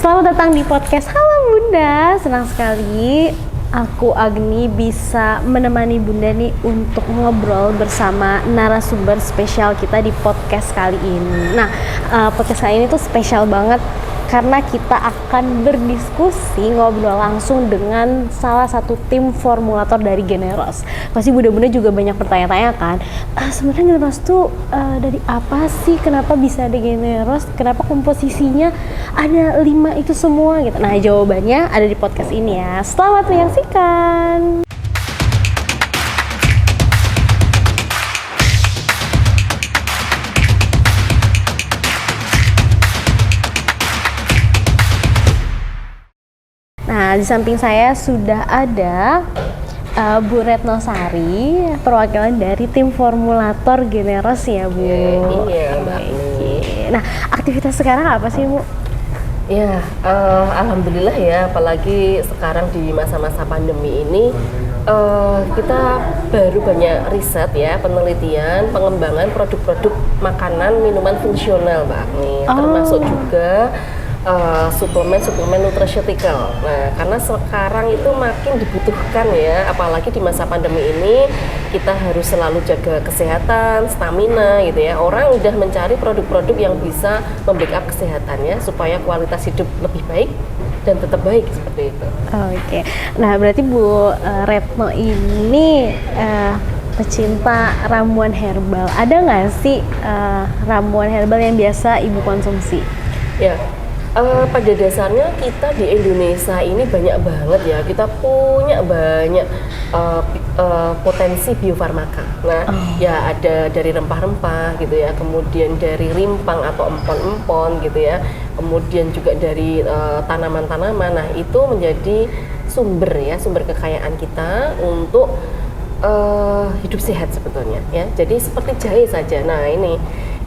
Selamat datang di podcast Halo Bunda. Senang sekali aku Agni bisa menemani Bunda nih untuk ngobrol bersama narasumber spesial kita di podcast kali ini. Nah, podcast kali ini tuh spesial banget karena kita akan berdiskusi, ngobrol langsung dengan salah satu tim formulator dari Generos. Pasti bunda-bunda juga banyak bertanya-tanya kan, sebenarnya Generos tuh dari apa sih? Kenapa bisa ada Generos? Kenapa komposisinya ada 5 itu semua gitu? Nah, jawabannya ada di podcast ini ya. Selamat menyaksikan. Nah, di samping saya sudah ada Bu Retno Sari, perwakilan dari tim formulator Generos ya, Bu. Iya, Mbak. Nah, aktivitas sekarang apa sih, Bu? Ya, alhamdulillah ya, apalagi sekarang di masa-masa pandemi ini kita baru banyak riset ya, penelitian, pengembangan produk-produk makanan, minuman fungsional, Mbak Agni. Termasuk juga suplemen nutraceutical. Nah, karena sekarang itu makin dibutuhkan ya, apalagi di masa pandemi ini kita harus selalu jaga kesehatan, stamina gitu ya. Orang udah mencari produk-produk yang bisa membackup kesehatannya supaya kualitas hidup lebih baik dan tetap baik seperti itu. Oke. Nah, berarti Bu Retno ini pecinta ramuan herbal. Ada nggak sih ramuan herbal yang biasa Ibu konsumsi? Ya. Pada dasarnya kita di Indonesia ini banyak banget ya, kita punya banyak potensi biofarmaka. Nah, ya ada dari rempah-rempah gitu ya, kemudian dari rimpang atau empon-empon gitu ya, kemudian juga dari tanaman-tanaman. Nah, itu menjadi sumber kekayaan kita untuk hidup sehat sebetulnya ya. Jadi seperti jahe saja. Nah, ini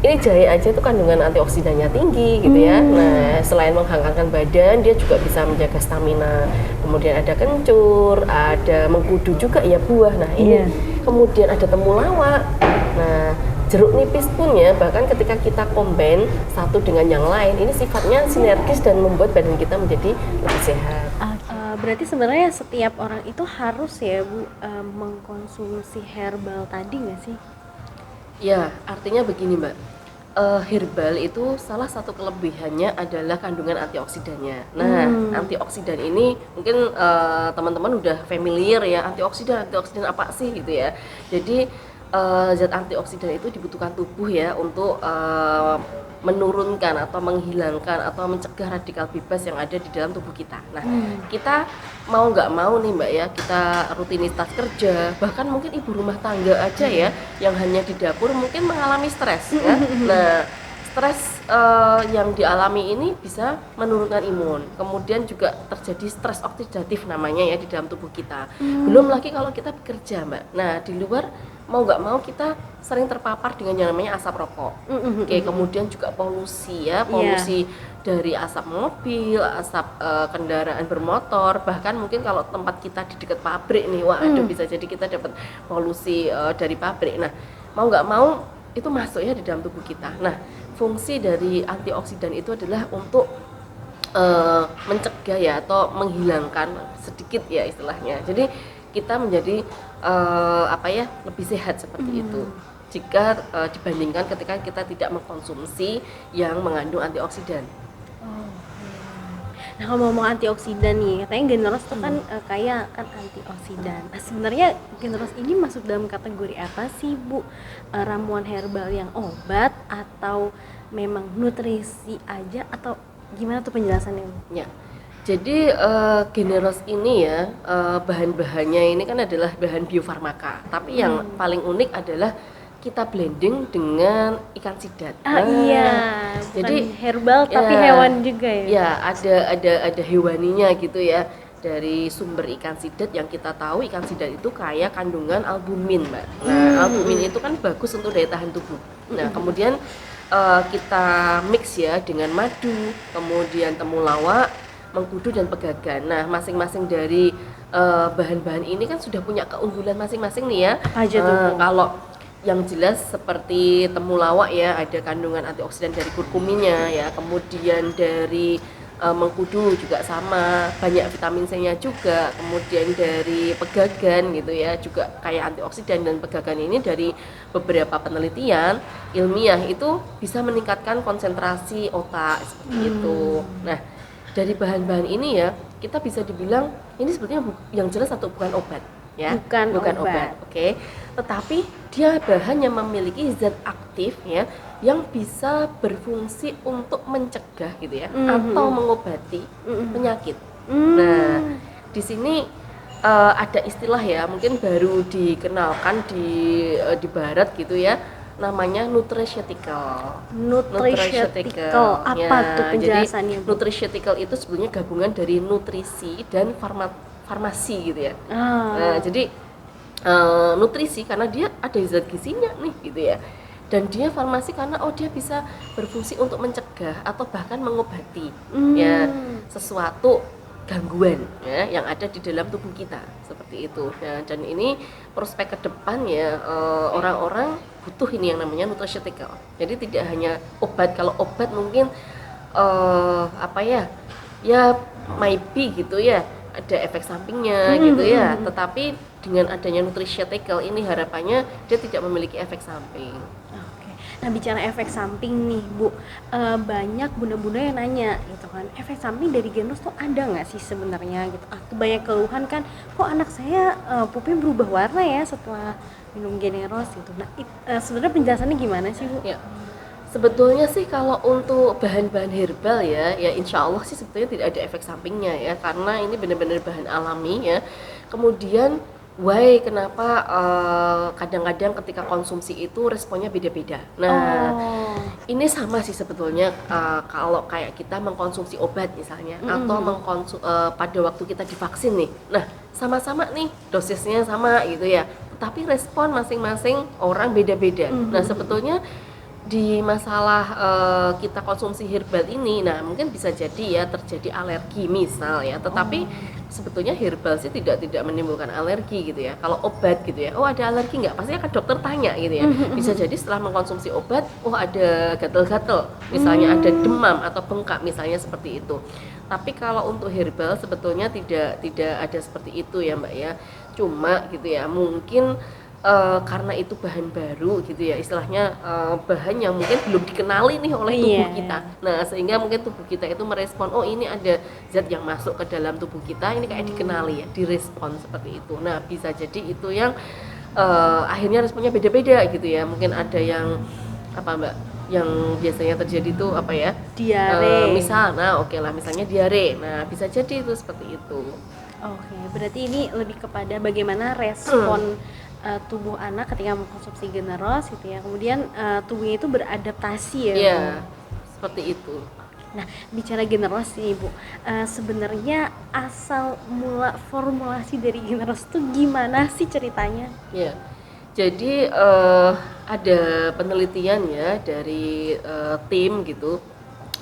jahe aja tuh kandungan antioksidannya tinggi gitu ya. Nah, selain menghangatkan badan, dia juga bisa menjaga stamina. Kemudian ada kencur, ada mengkudu juga ya, buah. Nah, ini kemudian ada temulawak. Nah, jeruk nipis pun ya, bahkan ketika kita combine satu dengan yang lain, ini sifatnya sinergis dan membuat badan kita menjadi lebih sehat. Berarti sebenarnya setiap orang itu harus ya, Bu, mengkonsumsi herbal tadi nggak sih? Ya, artinya begini, Mbak. Herbal itu salah satu kelebihannya adalah kandungan antioksidannya. Nah, antioksidan ini mungkin teman-teman udah familiar ya, antioksidan apa sih gitu ya. Jadi zat antioksidan itu dibutuhkan tubuh ya untuk menurunkan atau menghilangkan atau mencegah radikal bebas yang ada di dalam tubuh kita. Nah, kita mau nggak mau nih Mbak ya, kita rutinitas kerja, bahkan mungkin ibu rumah tangga aja ya, yang hanya di dapur mungkin mengalami stres ya. Nah, stres yang dialami ini bisa menurunkan imun, kemudian juga terjadi stres oksidatif namanya ya di dalam tubuh kita. Belum lagi kalau kita bekerja Mbak. Nah, di luar mau nggak mau kita sering terpapar dengan yang namanya asap rokok. Oke, kemudian juga polusi ya, polusi dari asap mobil, asap kendaraan bermotor, bahkan mungkin kalau tempat kita di dekat pabrik nih, waduh bisa jadi kita dapat polusi dari pabrik. Nah, mau nggak mau itu masuk ya di dalam tubuh kita. Nah, fungsi dari antioksidan itu adalah untuk mencegah ya atau menghilangkan sedikit ya istilahnya. Jadi kita menjadi lebih sehat seperti itu jika dibandingkan ketika kita tidak mengkonsumsi yang mengandung antioksidan. Nah, kalau ngomong antioksidan nih, katanya Generos itu kan kaya kan antioksidan. Nah, sebenarnya Generos ini masuk dalam kategori apa sih, Bu? Ramuan herbal yang obat atau memang nutrisi aja atau gimana tuh penjelasannya, Bu? Ya. Jadi Generos ini ya bahan-bahannya ini kan adalah bahan biofarmaka. Tapi yang paling unik adalah kita blending dengan ikan sidat. Iya, jadi herbal tapi hewan juga ya. Ya, ada hewaninya gitu ya. Dari sumber ikan sidat yang kita tahu ikan sidat itu kaya kandungan albumin, Mbak. Nah, albumin itu kan bagus untuk daya tahan tubuh. Nah, kemudian kita mix ya dengan madu, kemudian temulawak, mengkudu dan pegagan. Nah, masing-masing dari bahan-bahan ini kan sudah punya keunggulan masing-masing nih ya. Kalau yang jelas seperti temulawak ya, ada kandungan antioksidan dari kurkuminnya ya, kemudian dari mengkudu juga sama, banyak vitamin C-nya juga. Kemudian dari pegagan gitu ya, juga kayak antioksidan. Dan pegagan ini dari beberapa penelitian ilmiah itu bisa meningkatkan konsentrasi otak seperti itu. Nah, dari bahan-bahan ini ya, kita bisa dibilang ini sebetulnya yang jelas satu bukan obat ya, Bukan obat. Oke. Tetapi dia bahan yang memiliki zat aktif ya, yang bisa berfungsi untuk mencegah gitu ya, atau mengobati penyakit. Nah, di sini ada istilah ya, mungkin baru dikenalkan di barat gitu ya, namanya nutraceutical. Nutraceutical. Apa tuh penjelasannya, Jadi Bu? nutraceutical itu sebenarnya gabungan dari nutrisi dan farmasi gitu ya. Nah, jadi nutrisi karena dia ada zat gizinya nih gitu ya. Dan dia farmasi karena dia bisa berfungsi untuk mencegah atau bahkan mengobati ya sesuatu gangguan ya yang ada di dalam tubuh kita seperti itu. Nah, dan ini prospek ke depan ya, orang-orang butuh ini yang namanya nutraceutical. Jadi tidak hanya obat. Kalau obat mungkin ya maybe gitu ya, ada efek sampingnya gitu ya. Tetapi dengan adanya nutraceutical ini harapannya dia tidak memiliki efek samping. Oke. Nah, bicara efek samping nih, Bu, banyak bunda-bunda yang nanya gitu kan, efek samping dari Generos tuh ada nggak sih sebenarnya gitu? Banyak keluhan kan, kok anak saya pupnya berubah warna ya setelah minum Generos gitu. Nah, sebenarnya penjelasannya gimana sih, Bu? Ya, sebetulnya sih kalau untuk bahan-bahan herbal ya insya Allah sih sebetulnya tidak ada efek sampingnya ya, karena ini benar-benar bahan alami ya. Kemudian kenapa kadang-kadang ketika konsumsi itu responnya beda-beda. Nah, ini sama sih sebetulnya kalau kayak kita mengkonsumsi obat misalnya, atau pada waktu kita divaksin nih. Nah, sama-sama nih dosisnya sama gitu ya, tapi respon masing-masing orang beda-beda. Nah, sebetulnya di masalah kita konsumsi herbal ini, nah mungkin bisa jadi ya terjadi alergi misal ya, tetapi sebetulnya herbal sih tidak menimbulkan alergi gitu ya. Kalau obat gitu ya, ada alergi nggak? Pasti akan dokter tanya gitu ya. Bisa jadi setelah mengkonsumsi obat, ada gatal-gatal, misalnya ada demam atau bengkak misalnya seperti itu. Tapi kalau untuk herbal sebetulnya tidak ada seperti itu ya Mbak ya. Cuma gitu ya, mungkin karena itu bahan baru gitu ya, istilahnya bahan yang mungkin belum dikenali nih oleh tubuh kita. Nah, sehingga mungkin tubuh kita itu merespon, ini ada zat yang masuk ke dalam tubuh kita, ini kayak dikenali ya, direspon seperti itu. Nah, bisa jadi itu yang akhirnya responnya beda-beda gitu ya. Mungkin ada yang Mbak, yang biasanya terjadi itu Diare. Misalnya diare. Nah, bisa jadi itu seperti itu. Oke, berarti ini lebih kepada bagaimana respon tubuh anak ketika mengkonsumsi Generos gitu ya. Kemudian tubuhnya itu beradaptasi ya. Iya, seperti itu. Nah, bicara Generos nih, Bu. Sebenarnya asal mula formulasi dari Generos itu gimana sih ceritanya? Iya. Jadi ada penelitian ya dari tim gitu.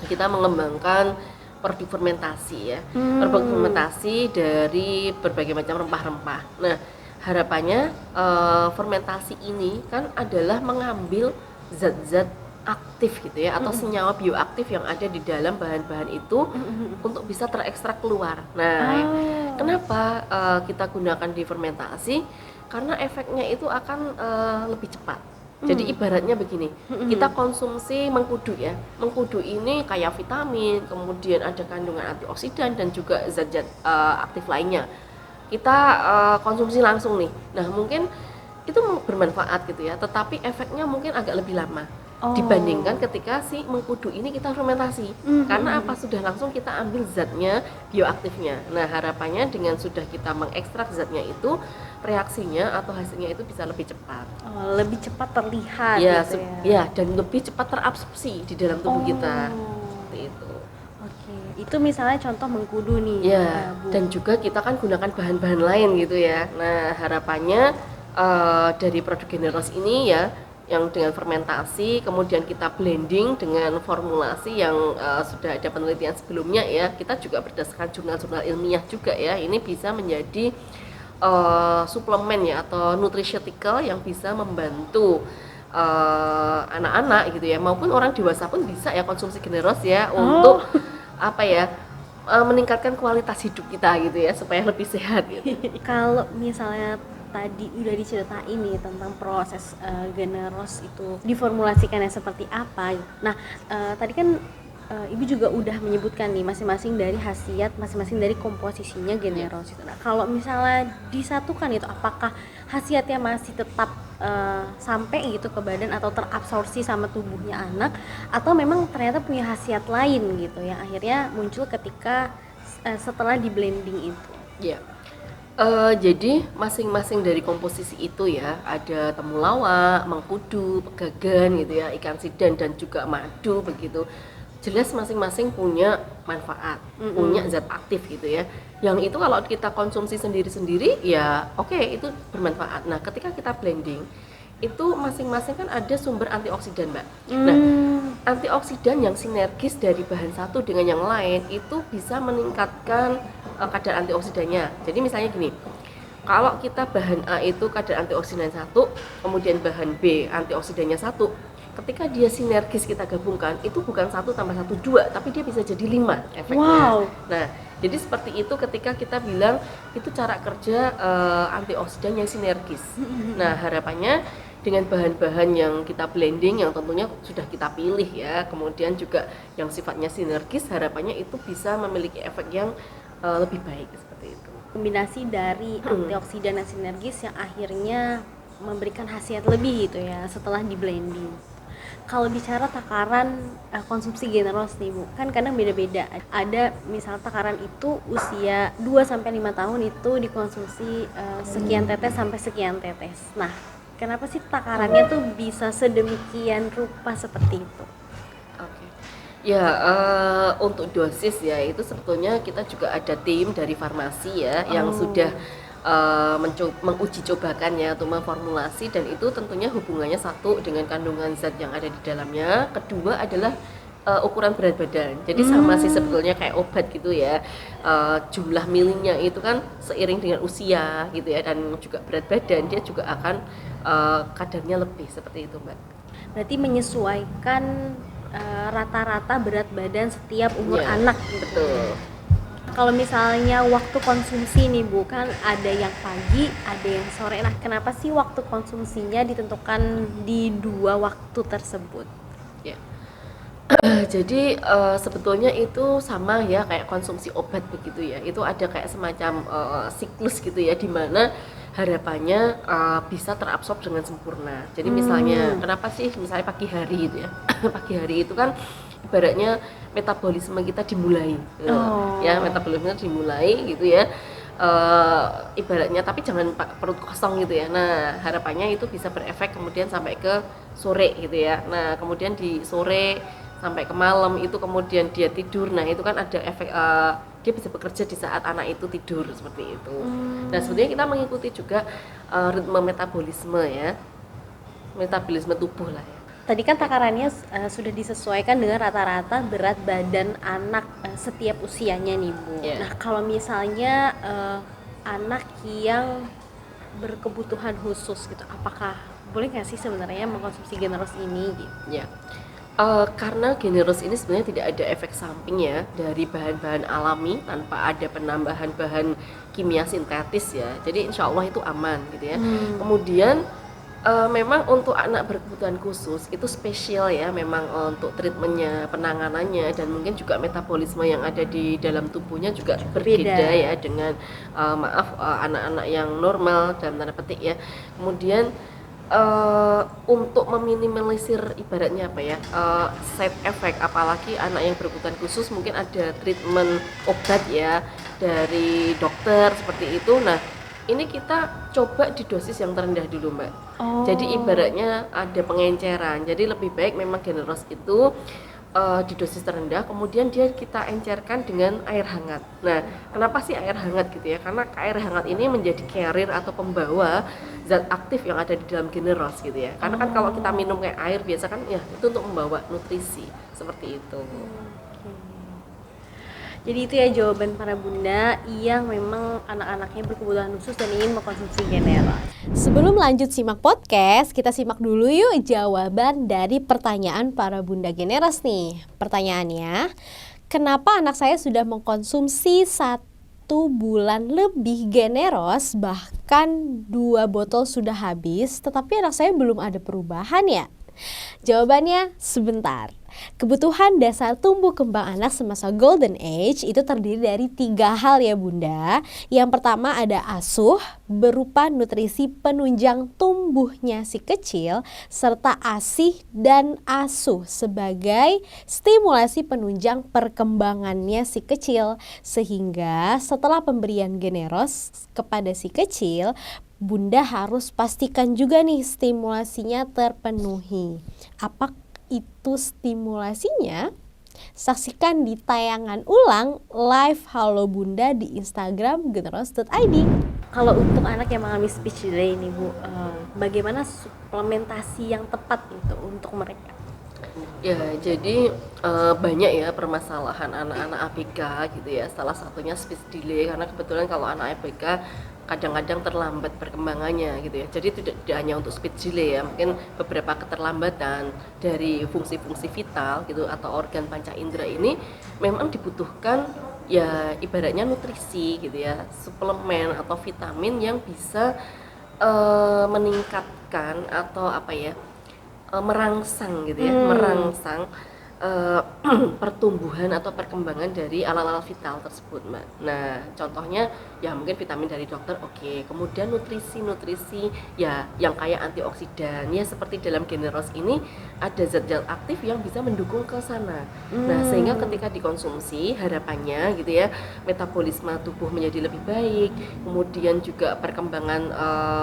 Kita mengembangkan produk fermentasi ya. Produk fermentasi dari berbagai macam rempah-rempah. Nah, harapannya fermentasi ini kan adalah mengambil zat-zat aktif gitu ya, atau senyawa bioaktif yang ada di dalam bahan-bahan itu untuk bisa terekstrak keluar. Nah, kenapa kita gunakan di fermentasi? Karena efeknya itu akan lebih cepat. Jadi ibaratnya begini, kita konsumsi mengkudu ya. Mengkudu ini kayak vitamin, kemudian ada kandungan antioksidan dan juga zat-zat aktif lainnya. Kita konsumsi langsung nih. Nah, mungkin itu bermanfaat gitu ya, tetapi efeknya mungkin agak lebih lama dibandingkan ketika si mengkudu ini kita fermentasi. Karena apa? Sudah langsung kita ambil zatnya, bioaktifnya. Nah, harapannya dengan sudah kita mengekstrak zatnya itu, reaksinya atau hasilnya itu bisa lebih cepat. Lebih cepat terlihat Ya, gitu ya. dan lebih cepat terabsorpsi di dalam tubuh kita. Seperti itu. Oke, itu misalnya contoh mengkudu nih. Ya, Bu. dan juga kita kan gunakan bahan-bahan lain gitu ya. Nah, harapannya dari produk Generos ini ya, yang dengan fermentasi, kemudian kita blending dengan formulasi yang sudah ada penelitian sebelumnya ya. Kita juga berdasarkan jurnal-jurnal ilmiah juga ya. Ini bisa menjadi suplemen ya, atau nutraceutical yang bisa membantu anak-anak gitu ya, maupun orang dewasa pun bisa ya konsumsi Generos ya, untuk meningkatkan kualitas hidup kita gitu ya, supaya lebih sehat gitu. Kalau misalnya tadi udah diceritain nih tentang proses generos itu diformulasikannya seperti apa. Nah, tadi kan Ibu juga udah menyebutkan nih masing-masing dari khasiat, masing-masing dari komposisinya generos itu. Nah, kalau misalnya disatukan itu, apakah khasiatnya masih tetap sampai gitu ke badan atau terabsorpsi sama tubuhnya anak, atau memang ternyata punya khasiat lain gitu yang akhirnya muncul ketika setelah di blending itu? Ya. Jadi masing-masing dari komposisi itu ya, ada temulawak, mengkudu, pegagan gitu ya, ikan sidan dan juga madu begitu. Jelas masing-masing punya manfaat, punya zat aktif gitu ya. Yang itu kalau kita konsumsi sendiri-sendiri ya oke, itu bermanfaat. Nah, ketika kita blending itu masing-masing kan ada sumber antioksidan, Mbak. Nah, antioksidan yang sinergis dari bahan satu dengan yang lain itu bisa meningkatkan kadar antioksidannya. Jadi misalnya gini, kalau kita bahan A itu kadar antioksidan 1, kemudian bahan B antioksidannya 1, ketika dia sinergis kita gabungkan, itu bukan 1 tambah 1 2, tapi dia bisa jadi 5 efeknya. Wow. Nah, jadi seperti itu ketika kita bilang itu cara kerja antioksidan yang sinergis. Nah, harapannya dengan bahan-bahan yang kita blending yang tentunya sudah kita pilih ya, kemudian juga yang sifatnya sinergis, harapannya itu bisa memiliki efek yang lebih baik seperti itu. Kombinasi dari antioksidan dan sinergis yang akhirnya memberikan khasiat lebih gitu ya setelah di blending. Kalau bicara takaran konsumsi generos nih Bu, kan kadang beda-beda. Ada misal takaran itu usia 2-5 tahun itu dikonsumsi sekian tetes sampai sekian tetes. Nah, kenapa sih takarannya tuh bisa sedemikian rupa seperti itu? Oke. Ya, untuk dosis ya itu sebetulnya kita juga ada tim dari farmasi ya yang sudah menguji cobakan ya untuk memformulasi, dan itu tentunya hubungannya satu dengan kandungan zat yang ada di dalamnya, kedua adalah ukuran berat badan. Jadi sama sih sebetulnya kayak obat gitu ya, jumlah milinya itu kan seiring dengan usia gitu ya, dan juga berat badan dia juga akan kadarnya lebih seperti itu, Mbak. Berarti menyesuaikan rata-rata berat badan setiap umur Ya, anak gitu. betul. Kalau misalnya waktu konsumsi nih Bu, kan ada yang pagi, ada yang sore. Nah, kenapa sih waktu konsumsinya ditentukan di 2 waktu tersebut? Ya. Jadi sebetulnya itu sama ya kayak konsumsi obat begitu ya. Itu ada kayak semacam siklus gitu ya, di mana harapannya bisa terabsorb dengan sempurna. Jadi misalnya kenapa sih misalnya pagi hari itu ya. Pagi hari itu kan ibaratnya metabolisme kita dimulai gitu. Ya, metabolisme dimulai gitu ya. Ibaratnya, tapi jangan perut kosong gitu ya. Nah, harapannya itu bisa berefek kemudian sampai ke sore gitu ya. Nah, kemudian di sore sampai ke malam itu kemudian dia tidur. Nah, itu kan ada efek dia bisa bekerja di saat anak itu tidur seperti itu. Nah, sebetulnya kita mengikuti juga ritme metabolisme ya. Metabolisme tubuh lah ya. Tadi kan takarannya sudah disesuaikan dengan rata-rata berat badan anak setiap usianya nih Bu. Yeah. Nah, kalau misalnya anak yang berkebutuhan khusus gitu, apakah boleh nggak sih sebenarnya mengkonsumsi generos ini gitu? Ya. Karena generos ini sebenarnya tidak ada efek samping ya dari bahan-bahan alami tanpa ada penambahan bahan kimia sintetis ya. Jadi insya Allah itu aman gitu ya. Kemudian memang untuk anak berkebutuhan khusus itu spesial ya, memang untuk treatmentnya, penanganannya, dan mungkin juga metabolisme yang ada di dalam tubuhnya juga berbeda ya dengan anak-anak yang normal dalam tanda petik ya. Kemudian untuk meminimalisir ibaratnya apa ya, side effect, apalagi anak yang berkebutuhan khusus mungkin ada treatment obat ya dari dokter seperti itu. Nah, ini kita coba di dosis yang terendah dulu, Mbak. Jadi ibaratnya ada pengenceran. Jadi lebih baik memang generos itu di dosis terendah, kemudian dia kita encerkan dengan air hangat. Nah, kenapa sih air hangat gitu ya? Karena air hangat ini menjadi carrier atau pembawa zat aktif yang ada di dalam generos gitu ya. Karena kan kalau kita minum kayak air biasa kan ya itu untuk membawa nutrisi seperti itu. Jadi itu ya jawaban para bunda yang memang anak-anaknya berkebutuhan khusus dan ingin mengkonsumsi generos. Sebelum lanjut simak podcast, kita simak dulu yuk jawaban dari pertanyaan para bunda generos nih. Pertanyaannya, kenapa anak saya sudah mengkonsumsi 1 bulan lebih Generos, bahkan 2 botol sudah habis, tetapi anak saya belum ada perubahan ya? Jawabannya sebentar. Kebutuhan dasar tumbuh kembang anak semasa Golden Age itu terdiri dari 3 hal ya Bunda. Yang pertama ada asuh berupa nutrisi penunjang tumbuhnya si kecil, serta ASI dan asuh sebagai stimulasi penunjang perkembangannya si kecil. Sehingga setelah pemberian Generos kepada si kecil, Bunda harus pastikan juga nih stimulasinya terpenuhi. Apa itu stimulasinya? Saksikan di tayangan ulang live Halo Bunda di Instagram generos.id. Kalau untuk anak yang mengalami speech delay ini Bu, bagaimana suplementasi yang tepat itu untuk mereka? Ya, jadi banyak ya permasalahan anak-anak ABK gitu ya. Salah satunya speech delay, karena kebetulan kalau anak ABK kadang-kadang terlambat perkembangannya gitu ya. Jadi tidak hanya untuk speech delay ya, mungkin beberapa keterlambatan dari fungsi-fungsi vital gitu atau organ panca indera ini memang dibutuhkan ya ibaratnya nutrisi gitu ya, suplemen atau vitamin yang bisa meningkatkan atau apa ya, merangsang gitu ya, merangsang pertumbuhan atau perkembangan dari alat-alat vital tersebut, Mbak. Nah, contohnya ya mungkin vitamin dari dokter, oke. Kemudian nutrisi ya yang kayak antioksidan, ya seperti dalam Generos ini ada zat-zat aktif yang bisa mendukung ke sana. Nah, sehingga ketika dikonsumsi harapannya gitu ya, metabolisme tubuh menjadi lebih baik, kemudian juga perkembangan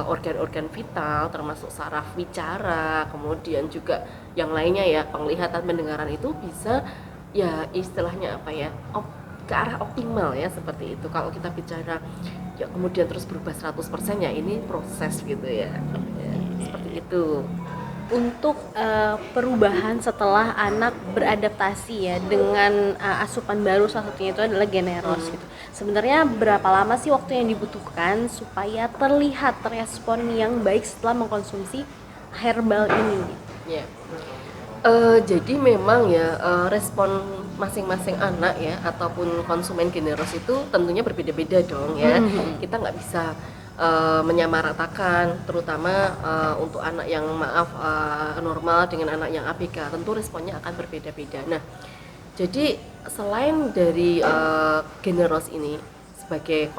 organ-organ vital termasuk saraf bicara, kemudian juga yang lainnya ya, penglihatan, pendengaran itu bisa ya istilahnya apa ya, ke arah optimal ya, seperti itu. Kalau kita bicara ya kemudian terus berubah 100% ya ini proses gitu ya, seperti itu. Untuk perubahan setelah anak beradaptasi ya dengan asupan baru, salah satunya itu adalah Generos gitu. Sebenarnya berapa lama sih waktu yang dibutuhkan supaya terlihat respon yang baik setelah mengkonsumsi herbal ini? Ya. Jadi memang ya respon masing-masing anak ya ataupun konsumen Generos itu tentunya berbeda-beda dong ya. Kita nggak bisa menyamaratakan, terutama untuk anak yang normal dengan anak yang ABK, tentu responnya akan berbeda-beda. Nah, jadi selain dari Generos ini sebagai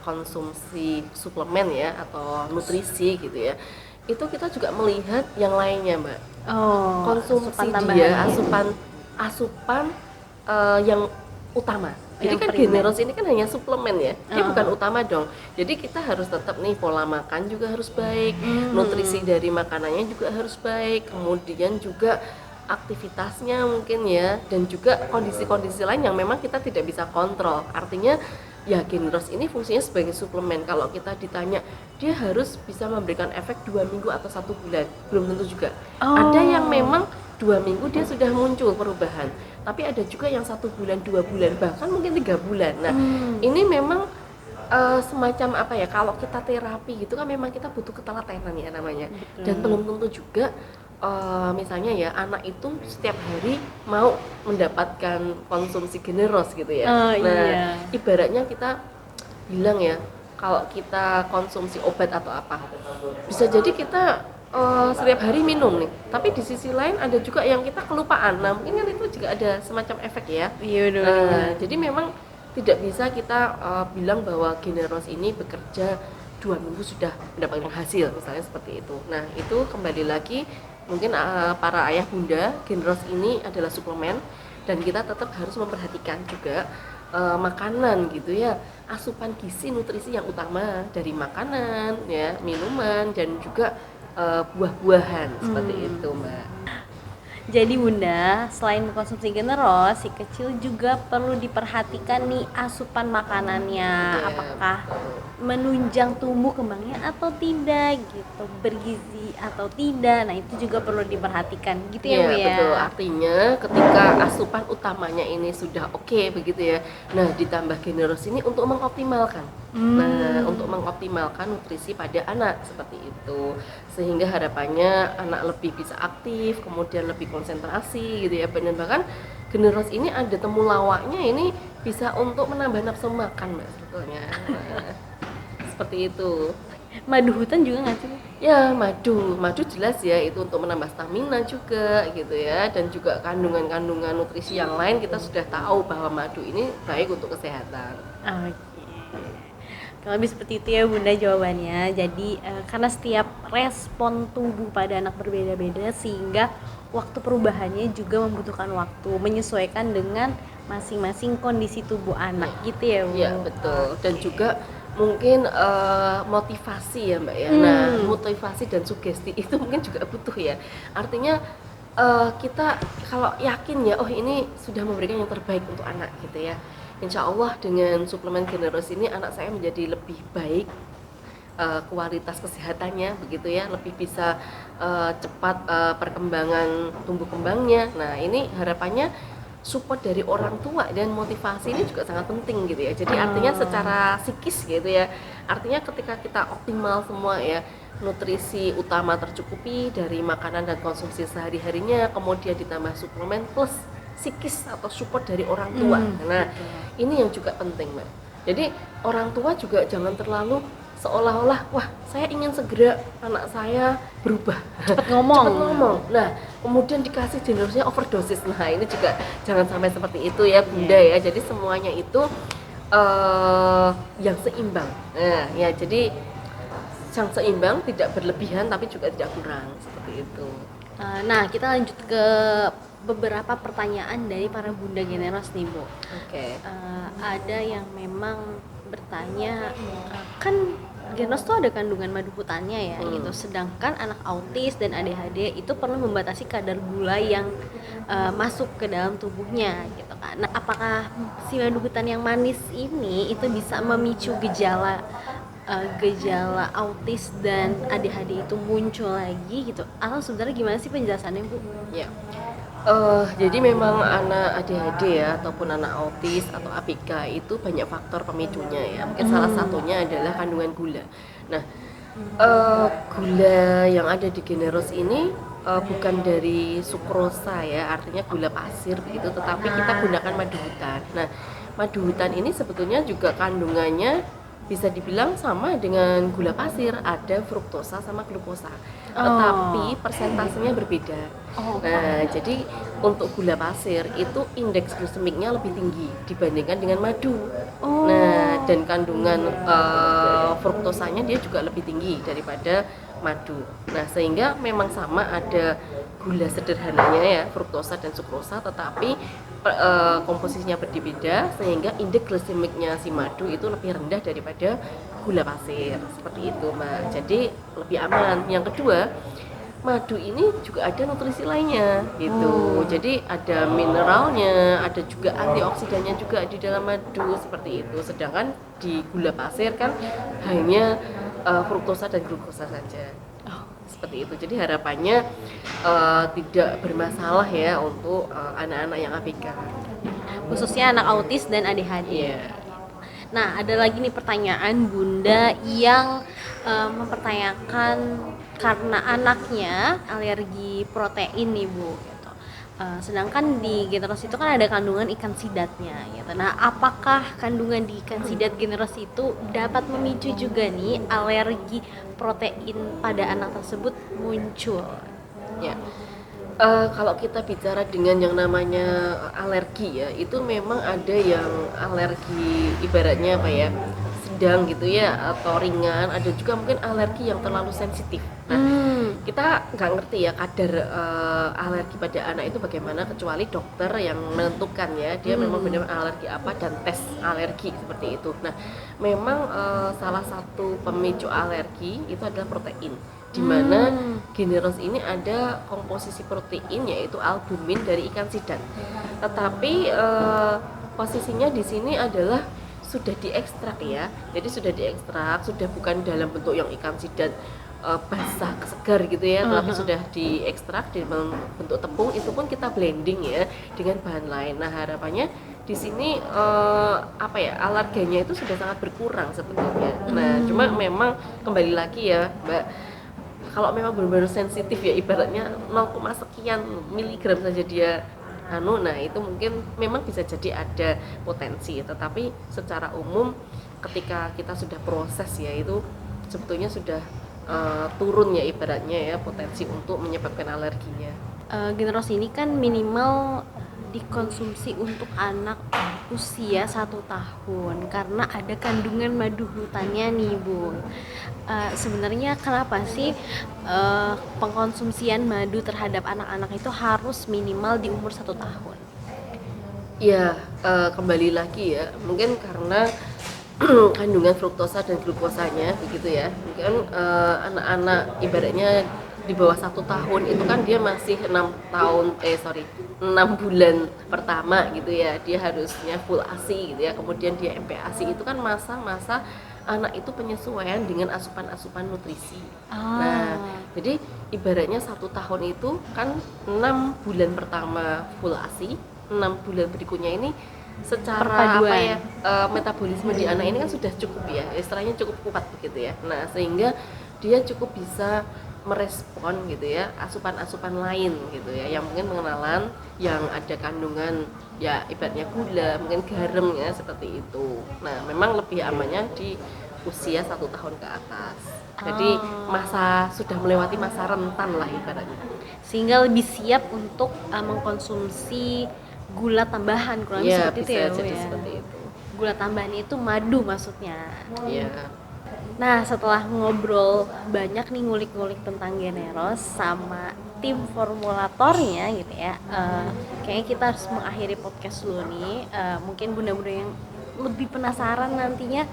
konsumsi suplemen ya atau nutrisi gitu ya, itu kita juga melihat yang lainnya, Mbak. Konsumsi dia asupan yang utama. Jadi kan Generos ini kan hanya suplemen ya, dia bukan utama dong. Jadi kita harus tetap nih pola makan juga harus baik, nutrisi dari makanannya juga harus baik, kemudian juga aktivitasnya mungkin ya, dan juga kondisi-kondisi lain yang memang kita tidak bisa kontrol. Artinya ya Generos ini fungsinya sebagai suplemen. Kalau kita ditanya dia harus bisa memberikan efek 2 minggu atau 1 bulan, belum tentu juga. Ada yang memang 2 minggu dia sudah muncul perubahan, tapi ada juga yang 1 bulan, 2 bulan, bahkan mungkin 3 bulan. Nah, ini memang semacam apa ya, kalau kita terapi gitu kan memang kita butuh ketelatenan ya namanya. Dan belum tentu juga misalnya ya anak itu setiap hari mau mendapatkan konsumsi Generos gitu ya. Nah, ibaratnya kita bilang ya, kalau kita konsumsi obat atau apa, bisa jadi kita setiap hari minum nih, tapi di sisi lain ada juga yang kita kelupaan. Nah, mungkin kan itu juga ada semacam efek ya. Jadi memang tidak bisa kita bilang bahwa Generos ini bekerja 2 minggu sudah mendapatkan hasil, misalnya seperti itu. Nah, itu kembali lagi mungkin para ayah bunda, Generos ini adalah suplemen dan kita tetap harus memperhatikan juga makanan gitu ya, asupan gizi nutrisi yang utama dari makanan ya, minuman dan juga buah-buahan seperti itu, Mbak. Jadi Bunda, selain mengkonsumsi Generos, si kecil juga perlu diperhatikan nih asupan makanannya, apakah menunjang tumbuh kembangnya atau tidak gitu, bergizi atau tidak. Nah, itu juga perlu diperhatikan gitu ya, Bu ya. Betul. Artinya ketika asupan utamanya ini sudah oke begitu ya. Nah, ditambah Generos ini untuk mengoptimalkan. Nah, untuk mengoptimalkan nutrisi pada anak seperti itu. Sehingga harapannya anak lebih bisa aktif, kemudian lebih konsentrasi gitu ya. Dan bahkan generos ini ada temulawaknya, ini bisa untuk menambah nafsu makan Mbak sebetulnya. Nah, seperti itu. Madu hutan juga nggak sih? Ya, madu jelas ya itu untuk menambah stamina juga gitu ya, dan juga kandungan-kandungan nutrisi yang lain kita sudah tahu bahwa madu ini baik untuk kesehatan. Oke. Kalau lebih seperti itu ya Bunda jawabannya. Jadi karena setiap respon tubuh pada anak berbeda-beda sehingga waktu perubahannya juga membutuhkan waktu menyesuaikan dengan masing-masing kondisi tubuh anak gitu ya Bu. Iya betul. Dan juga mungkin motivasi ya Mbak ya. Nah, motivasi dan sugesti itu mungkin juga butuh ya. Artinya kita kalau yakin ya, oh ini sudah memberikan yang terbaik untuk anak gitu ya. Insya Allah dengan suplemen generos ini anak saya menjadi lebih baik kualitas kesehatannya begitu ya, lebih bisa cepat perkembangan tumbuh kembangnya. Nah ini harapannya support dari orang tua dan motivasi ini juga sangat penting gitu ya. Jadi artinya secara psikis gitu ya, artinya ketika kita optimal semua ya, nutrisi utama tercukupi dari makanan dan konsumsi sehari-harinya, kemudian ditambah suplemen plus psikis atau support dari orang tua. Nah ini yang juga penting Mbak. Jadi orang tua juga jangan terlalu seolah-olah wah saya ingin segera anak saya berubah, Cepet ngomong. Nah kemudian dikasih generosnya overdosis. Nah ini juga jangan sampai seperti itu ya Bunda ya. Jadi semuanya itu yang seimbang. Nah ya jadi yang seimbang, tidak berlebihan tapi juga tidak kurang, seperti itu. Nah kita lanjut ke beberapa pertanyaan dari para Bunda generos nih Bu. Oke. Ada yang memang bertanya, kan generos tuh ada kandungan madu hutannya ya gitu. Sedangkan anak autis dan ADHD itu perlu membatasi kadar gula yang masuk ke dalam tubuhnya gitu kan. Nah, apakah si madu hutan yang manis ini itu bisa memicu gejala autis dan ADHD itu muncul lagi gitu? Atau sebenarnya gimana sih penjelasannya Bu? Ya. Jadi memang anak ADHD ya ataupun anak autis atau ABK itu banyak faktor pemicunya ya. Mungkin salah satunya adalah kandungan gula. Nah, gula yang ada di generos ini bukan dari sukrosa ya, artinya gula pasir begitu, tetapi kita gunakan madu hutan. Nah, madu hutan ini sebetulnya juga kandungannya bisa dibilang sama dengan gula pasir, ada fruktosa sama glukosa, tetapi persentasenya berbeda. Nah, jadi untuk gula pasir itu indeks glisemiknya lebih tinggi dibandingkan dengan madu. Nah, dan kandungan fruktosanya dia juga lebih tinggi daripada madu. Nah, sehingga memang sama ada gula sederhananya ya, fruktosa dan sukrosa, tetapi komposisinya berbeda sehingga indeks glisemiknya si madu itu lebih rendah daripada gula pasir. Seperti itu, Mbak. Jadi lebih aman. Yang kedua, madu ini juga ada nutrisi lainnya gitu. Jadi ada mineralnya, ada juga antioksidannya juga di dalam madu seperti itu. Sedangkan di gula pasir kan hanya fruktosa dan glukosa saja. Seperti itu. Jadi harapannya tidak bermasalah ya untuk anak-anak yang ABK. Khususnya anak autis dan ADHD. Iya. Nah, ada lagi nih pertanyaan Bunda yang mempertanyakan karena anaknya alergi protein nih Bu gitu. Sedangkan di generos itu kan ada kandungan ikan sidatnya gitu. Nah, apakah kandungan di ikan sidat generos itu dapat memicu juga nih alergi protein pada anak tersebut muncul? Ya. Kalau kita bicara dengan yang namanya alergi ya, itu memang ada yang alergi ibaratnya apa ya, sedang gitu ya atau ringan, ada juga mungkin alergi yang terlalu sensitif. Nah, kita nggak ngerti ya kadar alergi pada anak itu bagaimana, kecuali dokter yang menentukan ya dia memang benar alergi apa dan tes alergi seperti itu. Nah, memang salah satu pemicu alergi itu adalah protein, di mana generos ini ada komposisi protein yaitu albumin dari ikan sidat. Tetapi posisinya di sini adalah sudah diekstrak ya. Jadi sudah diekstrak, sudah bukan dalam bentuk yang ikan sidat basah segar gitu ya, tapi sudah diekstrak di bentuk tepung. Itu pun kita blending ya dengan bahan lain. Nah, harapannya di sini apa ya, alergennya itu sudah sangat berkurang sebetulnya. Nah, cuma memang kembali lagi ya Mbak, kalau memang benar-benar sensitif ya, ibaratnya 0, sekian miligram saja dia nah itu mungkin memang bisa jadi ada potensi, tetapi secara umum ketika kita sudah proses ya itu sebetulnya sudah turun ya ibaratnya ya potensi untuk menyebabkan alerginya. Generosi ini kan minimal dikonsumsi untuk anak usia 1 tahun karena ada kandungan madu hutannya nih Bu. Sebenarnya kenapa sih pengkonsumsian madu terhadap anak-anak itu harus minimal di umur 1 tahun? Ya, kembali lagi ya, mungkin karena kandungan fruktosa dan glukosanya begitu ya. Mungkin anak-anak ibaratnya di bawah 1 tahun itu kan dia masih 6 bulan pertama gitu ya, dia harusnya full ASI gitu ya, kemudian dia MPASI, itu kan masa-masa anak itu penyesuaian dengan asupan-asupan nutrisi. Nah, jadi ibaratnya 1 tahun itu kan 6 bulan pertama full ASI, 6 bulan berikutnya ini secara metabolisme di anak ini kan sudah cukup ya, istilahnya cukup kuat begitu ya. Nah, sehingga dia cukup bisa merespon gitu ya asupan-asupan lain gitu ya, yang mungkin mengenalan yang ada kandungan ya ibaratnya gula, mungkin garam ya seperti itu. Nah, memang lebih amannya di usia 1 tahun ke atas. Jadi sudah melewati masa rentan lah ibaratnya. Sehingga lebih siap untuk mengkonsumsi gula tambahan kurang Ya, seperti itu bisa ya Bu jadi ya. seperti itu. Gula tambahan itu madu maksudnya. Iya. Nah, setelah ngobrol banyak nih ngulik-ngulik tentang Generos sama tim formulatornya gitu ya, kayaknya kita harus mengakhiri podcast dulu nih. Mungkin bunda-bunda yang lebih penasaran nantinya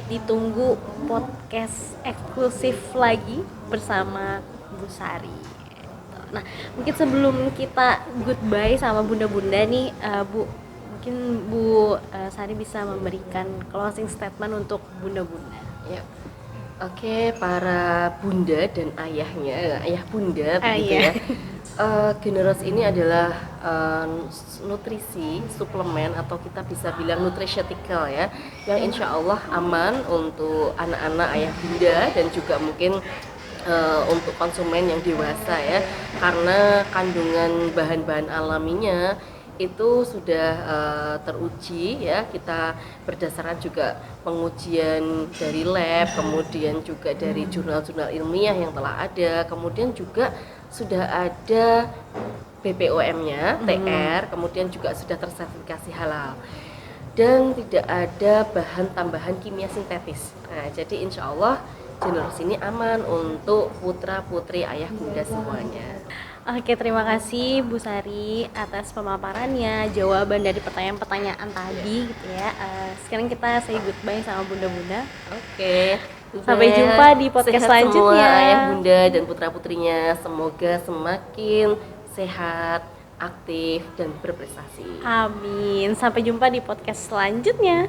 ditunggu podcast eksklusif lagi bersama Bu Sari. Nah, mungkin sebelum kita goodbye sama bunda-bunda nih, Bu, mungkin Bu Sari bisa memberikan closing statement untuk bunda-bunda. Ya. Oke, para bunda dan ayahnya, ayah bunda begitu Iya. ya. Generos ini adalah nutrisi suplemen atau kita bisa bilang nutraceutical ya, yang insya Allah aman untuk anak-anak ayah bunda dan juga mungkin untuk konsumen yang dewasa ya, karena kandungan bahan-bahan alaminya itu sudah teruji ya, kita berdasarkan juga pengujian dari lab, kemudian juga dari jurnal-jurnal ilmiah yang telah ada, kemudian juga sudah ada BPOM-nya, TR, kemudian juga sudah tersertifikasi halal dan tidak ada bahan tambahan kimia sintetis. Nah, jadi insya Allah Generos ini aman untuk putra putri ayah bunda semuanya. Oke, terima kasih Bu Sari atas pemaparannya, jawaban dari pertanyaan-pertanyaan tadi gitu ya. Sekarang kita say goodbye sama bunda-bunda. Oke. Sampai jumpa di podcast Sehat selanjutnya. Semua ayah bunda dan putra putrinya semoga semakin sehat, aktif dan berprestasi. Amin. Sampai jumpa di podcast selanjutnya.